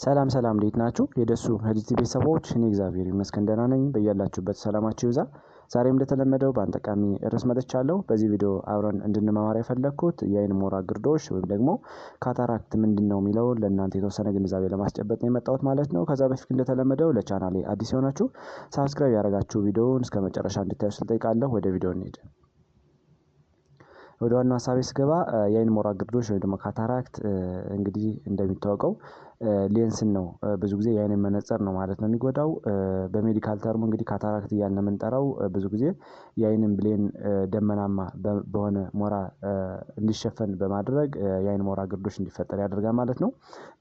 ሰላም ሰላም እንዴት ናችሁ? የደሱ ሄልቲ ቤተሰቦች እኔ እግዚአብሔር ይመስገን ደህና ነኝ። በያላችሁበት ሰላማችሁ ይብዛ። ዛሬም እንደተለመደው በአንድ ጠቃሚ ርዕስ መጥቻለሁ። በዚህ ቪዲዮ አብረን እንድንማማር የፈለኩት የአይን ሞራ ግርዶሽ ወይም ደግሞ ካታራክት ምንድነው የሚለውን ለእናንተ የተወሰነ ግንዛቤ ለማስጨበጥ ነው የመጣሁት ማለት ነው። ከዛ በፊት እንደተለመደው ለቻናሌ አዲስ የሆናችሁ ሳብስክራይብ ያደረጋችሁ ቪዲዮውን እስከመጨረሻ እንድታዩ ስጠይቃለሁ። ወደ ቪዲዮ እንሂድ። ወደ ዋናው ሀሳቤ ስገባ የአይን ሞራ ግርዶሽ ወይም ደግሞ ካታራክት እንግዲህ እንደሚታወቀው ሌንስን ነው ብዙ ጊዜ የአይን መነጽር ነው ማለት ነው የሚጎዳው። በሜዲካል ተርሙ እንግዲህ ካታራክት እያልን የምንጠራው ብዙ ጊዜ የአይንን ብሌን ደመናማ በሆነ ሞራ እንዲሸፈን በማድረግ የአይን ሞራ ግርዶሽ እንዲፈጠር ያደርጋል ማለት ነው።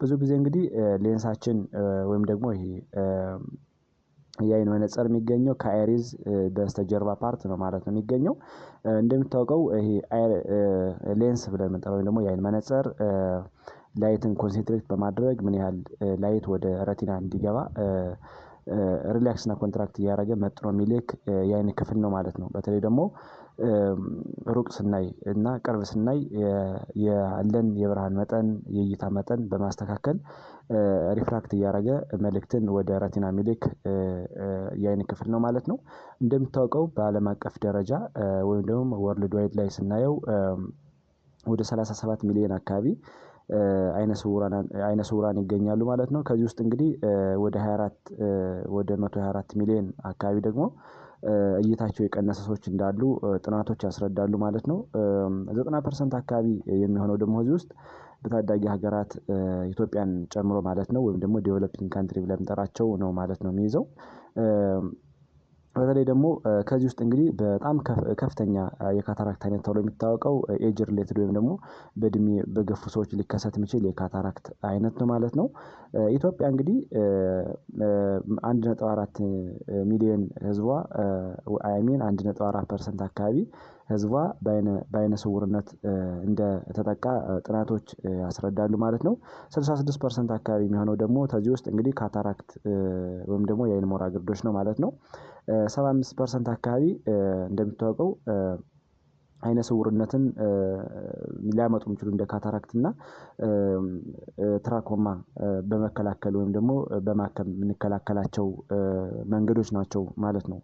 ብዙ ጊዜ እንግዲህ ሌንሳችን ወይም ደግሞ ይሄ የአይን መነጽር የሚገኘው ከአይሪዝ በስተጀርባ ፓርት ነው ማለት ነው የሚገኘው። እንደሚታወቀው ይሄ ሌንስ ብለን የምንጠራው ወይም ደግሞ የአይን መነጽር ላይትን ኮንሰንትሬት በማድረግ ምን ያህል ላይት ወደ ረቲና እንዲገባ ሪላክስ እና ኮንትራክት እያደረገ መጥኖ የሚልክ የአይን ክፍል ነው ማለት ነው። በተለይ ደግሞ ሩቅ ስናይ እና ቅርብ ስናይ ያለን የብርሃን መጠን የእይታ መጠን በማስተካከል ሪፍራክት እያደረገ መልእክትን ወደ ረቲና ሚልክ የአይን ክፍል ነው ማለት ነው። እንደሚታወቀው በአለም አቀፍ ደረጃ ወይም ደግሞ ወርልድ ዋይድ ላይ ስናየው ወደ 37 ሚሊዮን አካባቢ አይነ ስውራን ይገኛሉ ማለት ነው። ከዚህ ውስጥ እንግዲህ ወደ 124 ሚሊዮን አካባቢ ደግሞ እይታቸው የቀነሰ ሰዎች እንዳሉ ጥናቶች ያስረዳሉ ማለት ነው። 90% አካባቢ የሚሆነው ደግሞ እዚህ ውስጥ በታዳጊ ሀገራት ኢትዮጵያን ጨምሮ ማለት ነው ወይም ደግሞ ዴቨሎፒንግ ካንትሪ ብለን የምንጠራቸው ነው ማለት ነው የሚይዘው። በተለይ ደግሞ ከዚህ ውስጥ እንግዲህ በጣም ከፍተኛ የካታራክት አይነት ተብሎ የሚታወቀው ኤጅ ሪሌትድ ወይም ደግሞ በእድሜ በገፉ ሰዎች ሊከሰት የሚችል የካታራክት አይነት ነው ማለት ነው። ኢትዮጵያ እንግዲህ 1.4 ሚሊዮን ህዝቧ አይሚን 1.4% አካባቢ ህዝቧ በአይነ ስውርነት እንደተጠቃ ጥናቶች ያስረዳሉ ማለት ነው። 66% አካባቢ የሚሆነው ደግሞ ከዚህ ውስጥ እንግዲህ ካታራክት ወይም ደግሞ የአይን ሞራ ግርዶሽ ነው ማለት ነው። 75% አካባቢ እንደሚታወቀው አይነ ስውርነትን ሊያመጡ የሚችሉ እንደ ካታራክት እና ትራኮማ በመከላከል ወይም ደግሞ በማከም የምንከላከላቸው መንገዶች ናቸው ማለት ነው።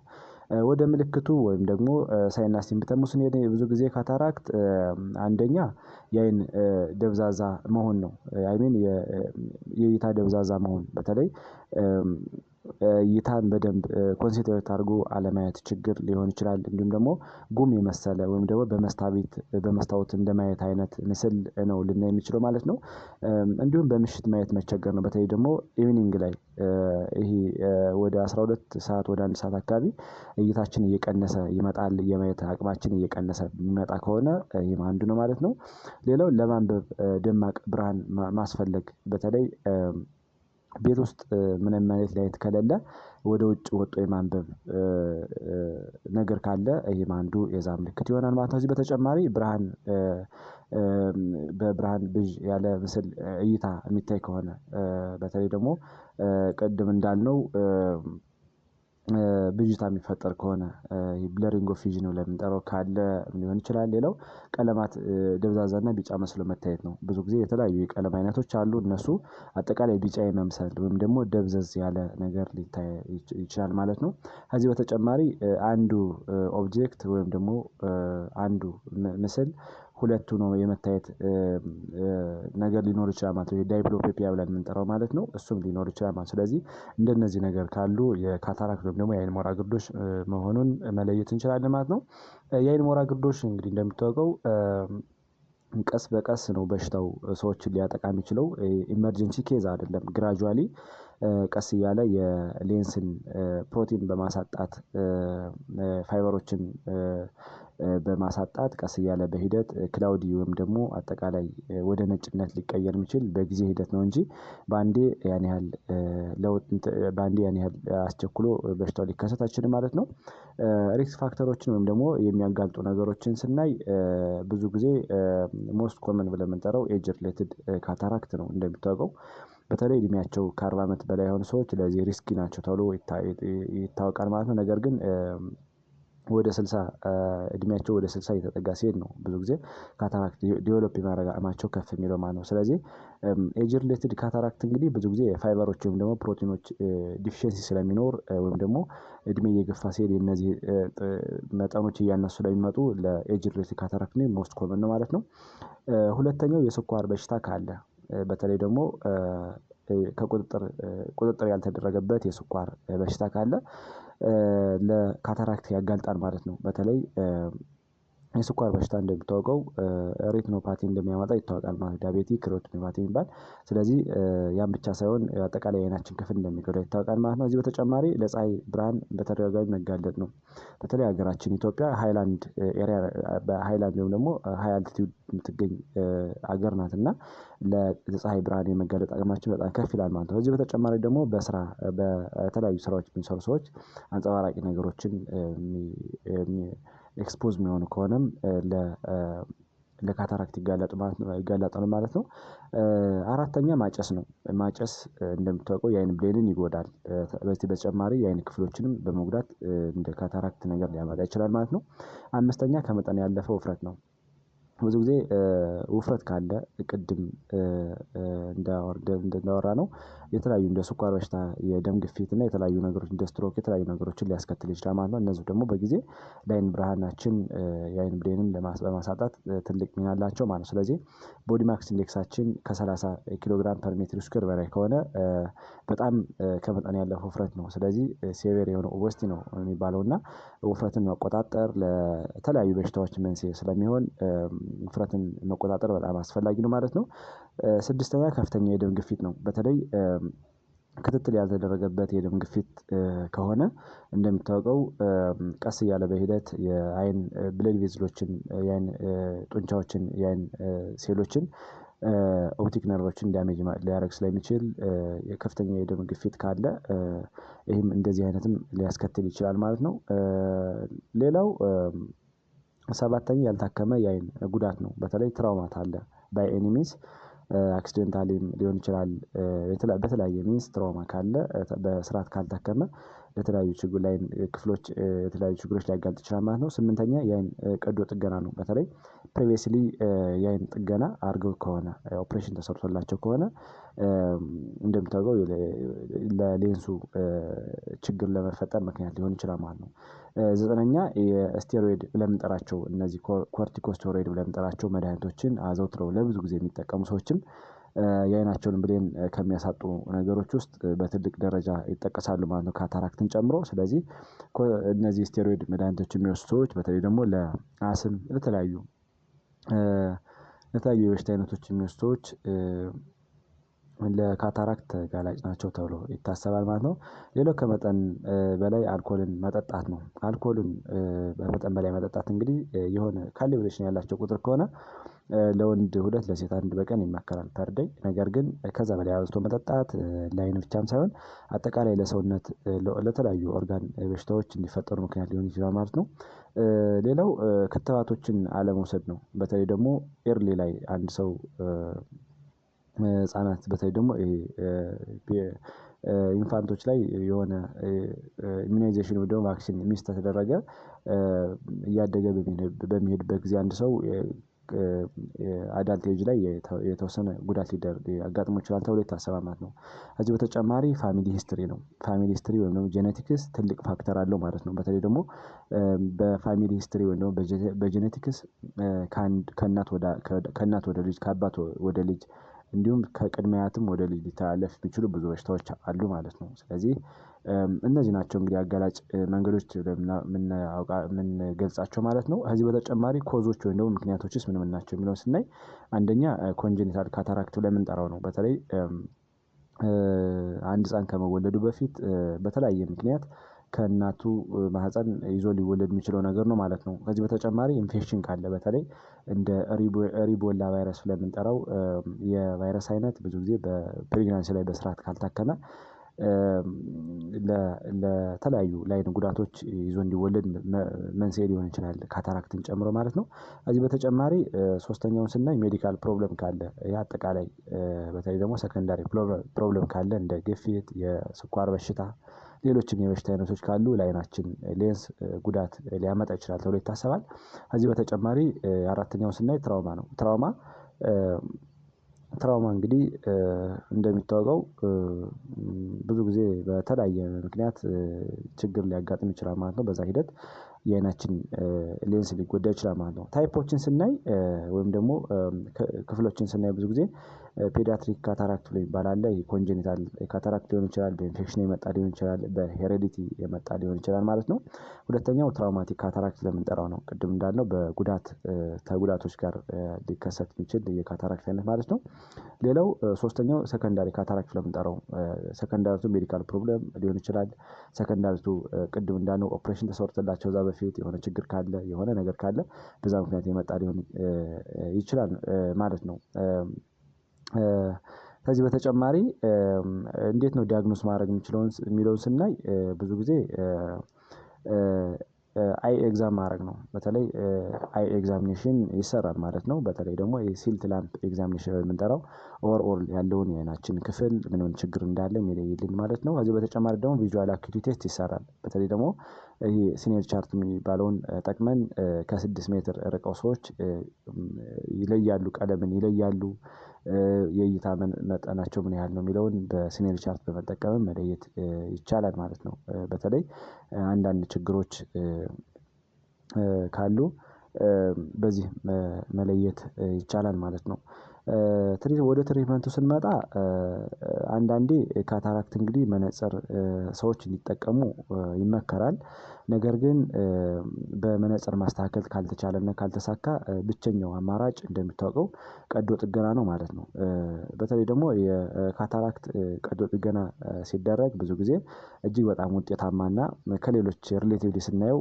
ወደ ምልክቱ ወይም ደግሞ ሳይንና ሲምፕተሙ ስንሄድ ብዙ ጊዜ ካታራክት አንደኛ የአይን ደብዛዛ መሆን ነው። አይ ሚን የእይታ ደብዛዛ መሆን በተለይ እይታን በደንብ ኮንሰንትሬት አድርጎ አለማየት ችግር ሊሆን ይችላል። እንዲሁም ደግሞ ጉም የመሰለ ወይም ደግሞ በመስታወት እንደማየት አይነት ምስል ነው ልናይ የሚችለው ማለት ነው። እንዲሁም በምሽት ማየት መቸገር ነው። በተለይ ደግሞ ኢቭኒንግ ላይ ይሄ ወደ 12 ሰዓት ወደ 1 ሰዓት አካባቢ እይታችን እየቀነሰ ይመጣል የማየት አቅማችን እየቀነሰ የሚመጣ ከሆነ ይህም አንዱ ነው ማለት ነው። ሌላው ለማንበብ ደማቅ ብርሃን ማስፈለግ በተለይ ቤት ውስጥ ምንም አይነት ላይት ከሌለ ወደ ውጭ ወጥቶ የማንበብ ነገር ካለ ይሄም አንዱ የዛ ምልክት ይሆናል ማለት ነው። ከዚህ በተጨማሪ ብርሃን በብርሃን ብዥ ያለ ምስል እይታ የሚታይ ከሆነ በተለይ ደግሞ ቅድም እንዳልነው ብዥታ የሚፈጠር ከሆነ ብለሪንግ ኦፍ ቪዥን ብለን የምንጠራው ካለ ሊሆን ይችላል። ሌላው ቀለማት ደብዛዛና ቢጫ መስሎ መታየት ነው። ብዙ ጊዜ የተለያዩ የቀለም አይነቶች አሉ እነሱ አጠቃላይ ቢጫ የመምሰል ወይም ደግሞ ደብዘዝ ያለ ነገር ሊታይ ይችላል ማለት ነው። ከዚህ በተጨማሪ አንዱ ኦብጀክት ወይም ደግሞ አንዱ ምስል ሁለቱ ነው የመታየት ነገር ሊኖር ይችላል ማለት ነው። ዳይፕሎፔፒያ ብለን የምንጠራው ማለት ነው እሱም ሊኖር ይችላል ማለት ነው። ስለዚህ እንደነዚህ ነገር ካሉ የካታራክት ወይም ደግሞ የአይን ሞራ ግርዶሽ መሆኑን መለየት እንችላለን ማለት ነው። የአይን ሞራ ግርዶሽ እንግዲህ እንደሚታወቀው ቀስ በቀስ ነው በሽታው ሰዎችን ሊያጠቃ የሚችለው ኢመርጀንሲ ኬዝ አይደለም። ግራጁዋሊ ቀስ እያለ የሌንስን ፕሮቲን በማሳጣት ፋይበሮችን በማሳጣት ቀስ እያለ በሂደት ክላውዲ ወይም ደግሞ አጠቃላይ ወደ ነጭነት ሊቀየር የሚችል በጊዜ ሂደት ነው እንጂ በአንዴ ያን ያህል ለውጥ በአንዴ ያን ያህል አስቸኩሎ በሽታው ሊከሰት አይችልም ማለት ነው። ሪስክ ፋክተሮችን ወይም ደግሞ የሚያጋልጡ ነገሮችን ስናይ ብዙ ጊዜ ሞስት ኮመን ብለን የምንጠራው ኤጅ ሪሌትድ ካታራክት ነው። እንደሚታወቀው በተለይ እድሜያቸው ከ40 አመት በላይ የሆኑ ሰዎች ለዚህ ሪስኪ ናቸው ተብሎ ይታወቃል ማለት ነው። ነገር ግን ወደ 60 እድሜያቸው ወደ 60 እየተጠጋ ሲሄድ ነው ብዙ ጊዜ ካታራክት ዲቨሎፕ የማድረግ አቅማቸው ከፍ የሚለው ማለት ነው። ስለዚህ ኤጅ ሪሌትድ ካታራክት እንግዲህ ብዙ ጊዜ ፋይበሮች ወይም ደግሞ ፕሮቲኖች ዲፊሸንሲ ስለሚኖር ወይም ደግሞ እድሜ እየገፋ ሲሄድ የነዚህ መጠኖች እያነሱ ስለሚመጡ ለኤጅ ሪሌትድ ካታራክት ነው ሞስት ኮመን ነው ማለት ነው። ሁለተኛው የስኳር በሽታ ካለ በተለይ ደግሞ ቁጥጥር ያልተደረገበት የስኳር በሽታ ካለ ለካታራክት ያጋልጣል ማለት ነው። በተለይ የስኳር በሽታ እንደሚታወቀው ሬቲኖፓቲ እንደሚያመጣ ይታወቃል ማለት ዳያቤቲክ ሬቲኖፓቲ የሚባል ስለዚህ ያን ብቻ ሳይሆን አጠቃላይ የዓይናችን ክፍል እንደሚጎዳ ይታወቃል ማለት ነው። እዚህ በተጨማሪ ለፀሐይ ብርሃን በተደጋጋሚ መጋለጥ ነው። በተለይ ሀገራችን ኢትዮጵያ ሃይላንድ ኤሪያ በሃይላንድ ወይም ደግሞ ሃይ አልቲቲዩድ የምትገኝ ሀገር ናት እና ለፀሐይ ብርሃን የመጋለጥ አቅማችን በጣም ከፍ ይላል ማለት ነው። ከዚህ በተጨማሪ ደግሞ በስራ በተለያዩ ስራዎች የሚሰሩ ሰዎች አንጸባራቂ ነገሮችን ኤክስፖዝ የሚሆኑ ከሆነም ለካታራክት ይጋለጣሉ ማለት ነው። አራተኛ ማጨስ ነው። ማጨስ እንደሚታወቀው የአይን ብሌንን ይጎዳል። በዚህ በተጨማሪ የአይን ክፍሎችንም በመጉዳት እንደ ካታራክት ነገር ሊያመጣ ይችላል ማለት ነው። አምስተኛ ከመጠን ያለፈ ውፍረት ነው። ብዙ ጊዜ ውፍረት ካለ ቅድም እንዳወራነው የተለያዩ እንደ ስኳር በሽታ የደም ግፊት እና የተለያዩ ነገሮች እንደ ስትሮክ የተለያዩ ነገሮችን ሊያስከትል ይችላል ማለት ነው። እነዚህ ደግሞ በጊዜ ለአይን ብርሃናችን የአይን ብሌንን በማሳጣት ትልቅ ሚና አላቸው ማለት ነው። ስለዚህ ቦዲ ማክስ ኢንዴክሳችን ከ30 ኪሎ ግራም ፐር ሜትር ስኩዌር በላይ ከሆነ በጣም ከመጠን ያለፈ ውፍረት ነው። ስለዚህ ሴቬር የሆነ ኦበስቲ ነው የሚባለው እና ውፍረትን መቆጣጠር ለተለያዩ በሽታዎች መንስኤ ስለሚሆን ውፍረትን መቆጣጠር በጣም አስፈላጊ ነው ማለት ነው። ስድስተኛ ከፍተኛ የደም ግፊት ነው። በተለይ ክትትል ያልተደረገበት የደም ግፊት ከሆነ እንደሚታወቀው ቀስ እያለ በሂደት የአይን ብለድ ቬዝሎችን የአይን ጡንቻዎችን የአይን ሴሎችን ኦፕቲክ ነርቮችን ዳሜጅ ሊያደርግ ስለሚችል የከፍተኛ የደም ግፊት ካለ ይህም እንደዚህ አይነትም ሊያስከትል ይችላል ማለት ነው። ሌላው ሰባተኛ ያልታከመ የአይን ጉዳት ነው። በተለይ ትራውማት አለ ባይ ኤኒ ሚንስ አክሲደንታሊም ሊሆን ይችላል። በተለያየ ሚንስ ትራውማ ካለ በስርዓት ካልታከመ ለተለያዩ ችግር ለአይን ክፍሎች የተለያዩ ችግሮች ሊያጋልጥ ይችላል ማለት ነው። ስምንተኛ የአይን ቀዶ ጥገና ነው። በተለይ ፕሪቪየስሊ የአይን ጥገና አድርገው ከሆነ ኦፕሬሽን ተሰርቶላቸው ከሆነ እንደሚታወቀው ለሌንሱ ችግር ለመፈጠር ምክንያት ሊሆን ይችላል ማለት ነው። ዘጠነኛ የስቴሮይድ ብለን የምንጠራቸው እነዚህ ኮርቲኮስቴሮይድ ብለን የምንጠራቸው መድኃኒቶችን አዘውትረው ለብዙ ጊዜ የሚጠቀሙ ሰዎችም የአይናቸውን ብሌን ከሚያሳጡ ነገሮች ውስጥ በትልቅ ደረጃ ይጠቀሳሉ ማለት ነው። ካታራክትን ጨምሮ ስለዚህ እነዚህ ስቴሮይድ መድኃኒቶች የሚወስዱ ሰዎች በተለይ ደግሞ ለአስም ለተለያዩ የበሽታ አይነቶች የሚወስዱ ሰዎች ለካታራክት ተጋላጭ ናቸው ተብሎ ይታሰባል ማለት ነው። ሌላው ከመጠን በላይ አልኮልን መጠጣት ነው። አልኮልን በመጠን በላይ መጠጣት እንግዲህ የሆነ ካሊብሬሽን ያላቸው ቁጥር ከሆነ ለወንድ 2 ለሴት 1 በቀን ይመከራል ፐር ዴይ። ነገር ግን ከዛ በላይ አብዝቶ መጠጣት ለአይን ብቻም ሳይሆን አጠቃላይ ለሰውነት ለተለያዩ ኦርጋን በሽታዎች እንዲፈጠሩ ምክንያት ሊሆን ይችላል ማለት ነው። ሌላው ክትባቶችን አለመውሰድ ነው። በተለይ ደግሞ ኤርሊ ላይ አንድ ሰው ህፃናት በተለይ ደግሞ ኢንፋንቶች ላይ የሆነ ኢሚናይዜሽን ወይ ደግሞ ቫክሲን ሚስ ከተደረገ እያደገ በሚሄድበት ጊዜ አንድ ሰው አዳልት ኤጅ ላይ የተወሰነ ጉዳት ሊያጋጥመው ይችላል ተብሎ ይታሰባል ማለት ነው። ከዚህ በተጨማሪ ፋሚሊ ሂስትሪ ነው። ፋሚሊ ሂስትሪ ወይም ደግሞ ጄኔቲክስ ትልቅ ፋክተር አለው ማለት ነው። በተለይ ደግሞ በፋሚሊ ሂስትሪ ወይም ደግሞ በጄኔቲክስ ከእናት ወደ ልጅ ከአባት ወደ ልጅ እንዲሁም ከቅድመ አያትም ወደ ልጅ ሊተላለፍ የሚችሉ ብዙ በሽታዎች አሉ ማለት ነው። ስለዚህ እነዚህ ናቸው እንግዲህ አጋላጭ መንገዶች የምንገልጻቸው ማለት ነው። ከዚህ በተጨማሪ ኮዞች ወይም ደግሞ ምክንያቶችስ ምን ምን ናቸው የሚለውን ስናይ አንደኛ ኮንጀኒታል ካታራክት ብለን የምንጠራው ነው። በተለይ አንድ ህፃን ከመወለዱ በፊት በተለያየ ምክንያት ከእናቱ ማህፀን ይዞ ሊወለድ የሚችለው ነገር ነው ማለት ነው። ከዚህ በተጨማሪ ኢንፌክሽን ካለ በተለይ እንደ ሪቦላ ቫይረስ ብለን የምንጠራው የቫይረስ አይነት ብዙ ጊዜ በፕሬግናንሲ ላይ በስርዓት ካልታከመ ለተለያዩ ለአይን ጉዳቶች ይዞ እንዲወለድ መንስኤ ሊሆን ይችላል ካታራክትን ጨምሮ ማለት ነው። ከዚህ በተጨማሪ ሶስተኛውን ስናይ ሜዲካል ፕሮብለም ካለ አጠቃላይ በተለይ ደግሞ ሰከንዳሪ ፕሮብለም ካለ እንደ ግፊት የስኳር በሽታ ሌሎችም የበሽታ አይነቶች ካሉ ለአይናችን ሌንስ ጉዳት ሊያመጣ ይችላል ተብሎ ይታሰባል። ከዚህ በተጨማሪ አራተኛውን ስናይ ትራውማ ነው። ትራውማ እንግዲህ እንደሚታወቀው ብዙ ጊዜ በተለያየ ምክንያት ችግር ሊያጋጥም ይችላል ማለት ነው። በዛ ሂደት የአይናችን ሌንስ ሊጎዳ ይችላል ማለት ነው። ታይፖችን ስናይ ወይም ደግሞ ክፍሎችን ስናይ ብዙ ጊዜ ፔዲያትሪክ ካታራክት ብሎ የሚባል አለ። ይሄ ኮንጀኒታል ካታራክት ሊሆን ይችላል፣ በኢንፌክሽን የመጣ ሊሆን ይችላል፣ በሄሬዲቲ የመጣ ሊሆን ይችላል ማለት ነው። ሁለተኛው ትራውማቲክ ካታራክት ለምንጠራው ነው። ቅድም እንዳልነው በጉዳት ከጉዳቶች ጋር ሊከሰት የሚችል የካታራክት አይነት ማለት ነው። ሌላው ሶስተኛው ሰከንዳሪ ካታራክት ለምንጠራው ሰከንዳሪቱ ሜዲካል ፕሮብለም ሊሆን ይችላል። ሰከንዳሪቱ ቅድም እንዳልነው ኦፕሬሽን ተሰርቶላቸው እዛ በፊት የሆነ ችግር ካለ የሆነ ነገር ካለ በዛ ምክንያት የመጣ ሊሆን ይችላል ማለት ነው። ከዚህ በተጨማሪ እንዴት ነው ዲያግኖስ ማድረግ የሚለውን ስናይ ብዙ ጊዜ አይ ኤግዛም ማድረግ ነው። በተለይ አይ ኤግዛሚኔሽን ይሰራል ማለት ነው። በተለይ ደግሞ የሲልት ላምፕ ኤግዛሚኔሽን የምንጠራው ኦቨርኦል ያለውን የአይናችን ክፍል ምን ችግር እንዳለ የሚለይልን ማለት ነው። ከዚህ በተጨማሪ ደግሞ ቪዥዋል አኪዩቲ ቴስት ይሰራል። በተለይ ደግሞ ይሄ ሲኔር ቻርት የሚባለውን ጠቅመን ከ6 ሜትር ርቀው ሰዎች ይለያሉ፣ ቀለምን ይለያሉ፣ የእይታ መጠናቸው ምን ያህል ነው የሚለውን በሲኔር ቻርት በመጠቀምም መለየት ይቻላል ማለት ነው። በተለይ አንዳንድ ችግሮች ካሉ በዚህ መለየት ይቻላል ማለት ነው። ወደ ትሪትመንቱ ስንመጣ አንዳንዴ ካታራክት እንግዲህ መነፅር ሰዎች እንዲጠቀሙ ይመከራል። ነገር ግን በመነፅር ማስተካከል ካልተቻለና ካልተሳካ ብቸኛው አማራጭ እንደሚታወቀው ቀዶ ጥገና ነው ማለት ነው። በተለይ ደግሞ የካታራክት ቀዶ ጥገና ሲደረግ ብዙ ጊዜ እጅግ በጣም ውጤታማና ከሌሎች ሪሌቲቭሊ ስናየው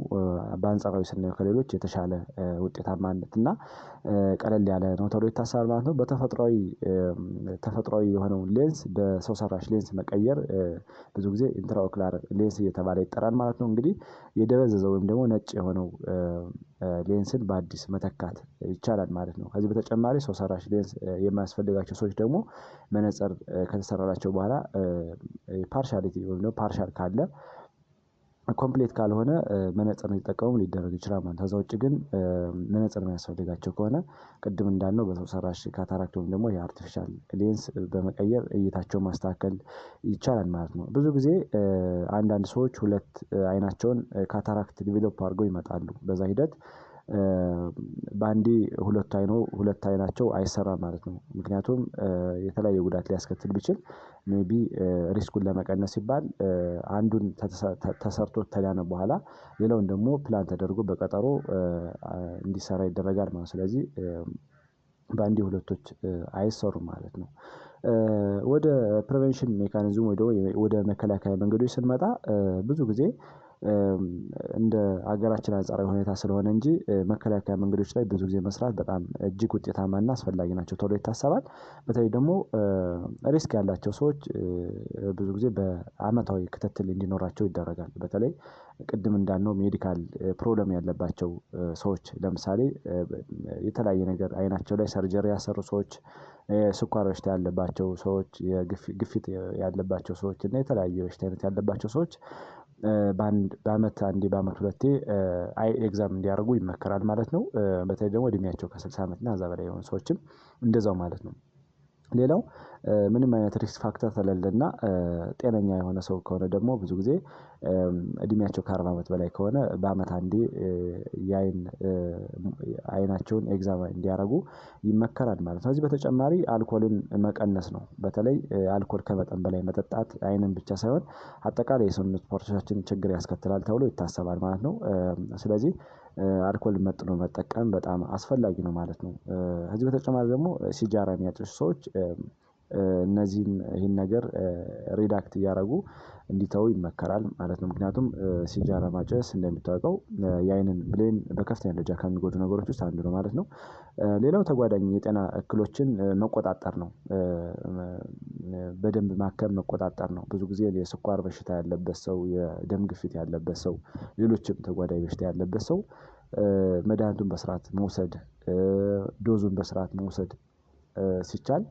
በአንጻራዊ ስናየው ከሌሎች የተሻለ ውጤታማነት እና ቀለል ያለ ነው ተብሎ ይታሰባል ማለት ነው። ተፈጥሯዊ የሆነውን ሌንስ በሰው ሰራሽ ሌንስ መቀየር ብዙ ጊዜ ኢንትራኦክላር ሌንስ እየተባለ ይጠራል ማለት ነው። እንግዲህ የደበዘዘው ወይም ደግሞ ነጭ የሆነው ሌንስን በአዲስ መተካት ይቻላል ማለት ነው። ከዚህ በተጨማሪ ሰው ሰራሽ ሌንስ የማያስፈልጋቸው ሰዎች ደግሞ መነፅር ከተሰራላቸው በኋላ ፓርሻሊቲ ወይም ደግሞ ፓርሻል ካለ ኮምፕሌት ካልሆነ መነፅር እንዲጠቀሙ ሊደረግ ይችላል ማለት ነው። ከዛ ውጪ ግን መነፅር የሚያስፈልጋቸው ከሆነ ቅድም እንዳልነው በሰው ሰራሽ ካታራክት ወይም ደግሞ የአርቲፊሻል ሌንስ በመቀየር እይታቸውን ማስተካከል ይቻላል ማለት ነው። ብዙ ጊዜ አንዳንድ ሰዎች ሁለት አይናቸውን ካታራክት ዲቨሎፕ አድርገው ይመጣሉ። በዛ ሂደት በአንዴ ሁለት አይናቸው አይሰራም ማለት ነው። ምክንያቱም የተለያየ ጉዳት ሊያስከትል ቢችል ሜይቢ ሪስኩን ለመቀነስ ሲባል አንዱን ተሰርቶ ከዳነ በኋላ ሌላውን ደግሞ ፕላን ተደርጎ በቀጠሮ እንዲሰራ ይደረጋል ማለት ነው። ስለዚህ በአንዴ ሁለቶች አይሰሩም ማለት ነው። ወደ ፕሪቨንሽን ሜካኒዝም ወደ መከላከያ መንገዶች ስንመጣ ብዙ ጊዜ እንደ ሀገራችን አንጻራዊ ሁኔታ ስለሆነ እንጂ መከላከያ መንገዶች ላይ ብዙ ጊዜ መስራት በጣም እጅግ ውጤታማና አስፈላጊ ናቸው ተብሎ ይታሰባል። በተለይ ደግሞ ሪስክ ያላቸው ሰዎች ብዙ ጊዜ በአመታዊ ክትትል እንዲኖራቸው ይደረጋል። በተለይ ቅድም እንዳልነው ሜዲካል ፕሮብለም ያለባቸው ሰዎች ለምሳሌ የተለያየ ነገር አይናቸው ላይ ሰርጀሪ ያሰሩ ሰዎች፣ ስኳር በሽታ ያለባቸው ሰዎች፣ ግፊት ያለባቸው ሰዎች እና የተለያየ በሽታ አይነት ያለባቸው ሰዎች በአመት አንዴ በአመት ሁለቴ አይ ኤግዛም እንዲያደርጉ ይመከራል ማለት ነው። በተለይ ደግሞ እድሜያቸው ከ60 አመት እና ከዛ በላይ የሆኑ ሰዎችም እንደዛው ማለት ነው። ሌላው ምንም አይነት ሪስክ ፋክተር ከሌለና ጤነኛ የሆነ ሰው ከሆነ ደግሞ ብዙ ጊዜ እድሜያቸው ከ40 አመት በላይ ከሆነ በአመት አንዴ አይናቸውን ኤግዛም እንዲያደርጉ ይመከራል ማለት ነው። ከዚህ በተጨማሪ አልኮልን መቀነስ ነው። በተለይ አልኮል ከመጠን በላይ መጠጣት አይንን ብቻ ሳይሆን አጠቃላይ የሰውነት ፓርቶቻችንን ችግር ያስከትላል ተብሎ ይታሰባል ማለት ነው። ስለዚህ አልኮል መጥኖ መጠቀም በጣም አስፈላጊ ነው ማለት ነው። ከዚህ በተጨማሪ ደግሞ ሲጃራ የሚያጨሱ ሰዎች እነዚህን ይህን ነገር ሪዳክት እያደረጉ እንዲተው ይመከራል ማለት ነው። ምክንያቱም ሲጃራ ማጨስ እንደሚታወቀው የአይንን ብሌን በከፍተኛ ደረጃ ከሚጎዱ ነገሮች ውስጥ አንዱ ነው ማለት ነው። ሌላው ተጓዳኝ የጤና እክሎችን መቆጣጠር ነው። በደንብ ማከም መቆጣጠር ነው። ብዙ ጊዜ የስኳር በሽታ ያለበት ሰው የደም ግፊት ያለበት ሰው ሌሎችም ተጓዳኝ በሽታ ያለበት ሰው መድሃኒቱን በስርዓት መውሰድ ዶዙን በስርዓት መውሰድ ሲቻል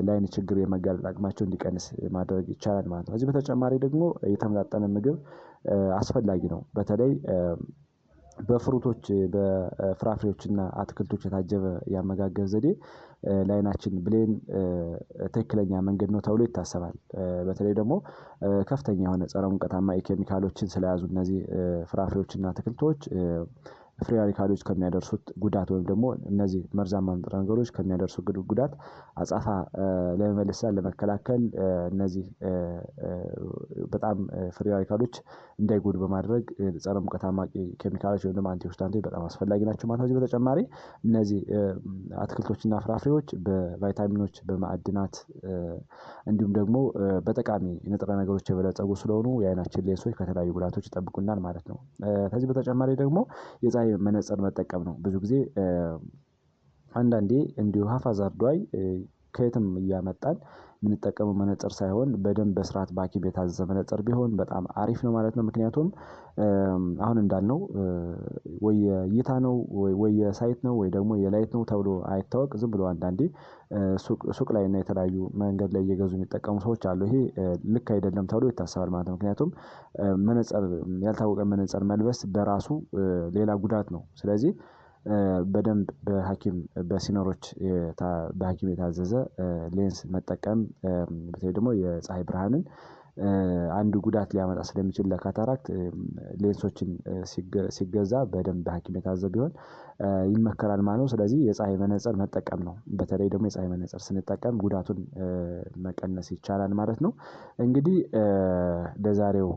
ለአይን ችግር የመጋለጥ አቅማቸው እንዲቀንስ ማድረግ ይቻላል ማለት ነው። ከዚህ በተጨማሪ ደግሞ የተመጣጠነ ምግብ አስፈላጊ ነው። በተለይ በፍሩቶች በፍራፍሬዎችና አትክልቶች የታጀበ የአመጋገብ ዘዴ ለአይናችን ብሌን ትክክለኛ መንገድ ነው ተብሎ ይታሰባል። በተለይ ደግሞ ከፍተኛ የሆነ ጸረ ሙቀታማ ኬሚካሎችን ስለያዙ እነዚህ ፍራፍሬዎችና አትክልቶች ፍሪ ራዲካሎች ከሚያደርሱት ጉዳት ወይም ደግሞ እነዚህ መርዛማ ንጥረ ነገሮች ከሚያደርሱት ጉዳት አጸፋ ለመመለስና ለመከላከል እነዚህ በጣም ፍሪ ራዲካሎች እንዳይጎዱ በማድረግ ጸረ ሙቀታማ ኬሚካሎች ወይም ደግሞ አንቲኦክሲዳንቶች በጣም አስፈላጊ ናቸው ማለት ነው። ከዚህ በተጨማሪ እነዚህ አትክልቶችና ፍራፍሬዎች በቫይታሚኖች በማዕድናት እንዲሁም ደግሞ በጠቃሚ ንጥረ ነገሮች የበለፀጉ ስለሆኑ የአይናችን ሌንሶች ከተለያዩ ጉዳቶች ይጠብቁናል ማለት ነው። ከዚህ በተጨማሪ ደግሞ የፀሀይ መነፀር መጠቀም ነው። ብዙ ጊዜ አንዳንዴ እንዲሁ ሀፋዛርዱ አይ ከየትም እያመጣን የምንጠቀመው መነፅር ሳይሆን በደንብ በስርዓት በሀኪም የታዘዘ መነፅር ቢሆን በጣም አሪፍ ነው ማለት ነው። ምክንያቱም አሁን እንዳልነው ወይ የእይታ ነው ወይ የሳይት ነው ወይ ደግሞ የላይት ነው ተብሎ አይታወቅ ዝም ብሎ አንዳንዴ ሱቅ ላይ እና የተለያዩ መንገድ ላይ እየገዙ የሚጠቀሙ ሰዎች አሉ። ይሄ ልክ አይደለም ተብሎ ይታሰባል ማለት ነው። ምክንያቱም መነፀር ያልታወቀ መነፀር መልበስ በራሱ ሌላ ጉዳት ነው። ስለዚህ በደንብ በሀኪም በሲነሮች በሀኪም የታዘዘ ሌንስ መጠቀም በተለይ ደግሞ የፀሀይ ብርሃንን አንዱ ጉዳት ሊያመጣ ስለሚችል ለካታራክት ሌንሶችን ሲገዛ በደንብ በሀኪም የታዘዘ ቢሆን ይመከራል ማለት ነው። ስለዚህ የፀሀይ መነፀር መጠቀም ነው። በተለይ ደግሞ የፀሀይ መነፀር ስንጠቀም ጉዳቱን መቀነስ ይቻላል ማለት ነው። እንግዲህ ለዛሬው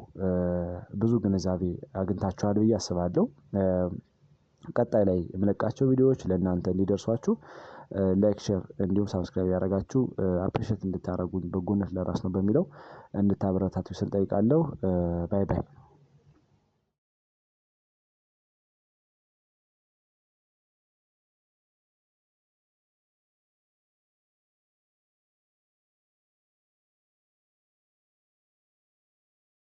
ብዙ ግንዛቤ አግኝታችኋል ብዬ አስባለሁ። ቀጣይ ላይ የምለቃቸው ቪዲዮዎች ለእናንተ እንዲደርሷችሁ ላይክ ሼር እንዲሁም ሳብስክራይብ ያደረጋችሁ አፕሪሼት እንድታደርጉኝ በጎነት ለራስ ነው በሚለው እንድታበረታቱኝ ስል እጠይቃለሁ። ባይ ባይ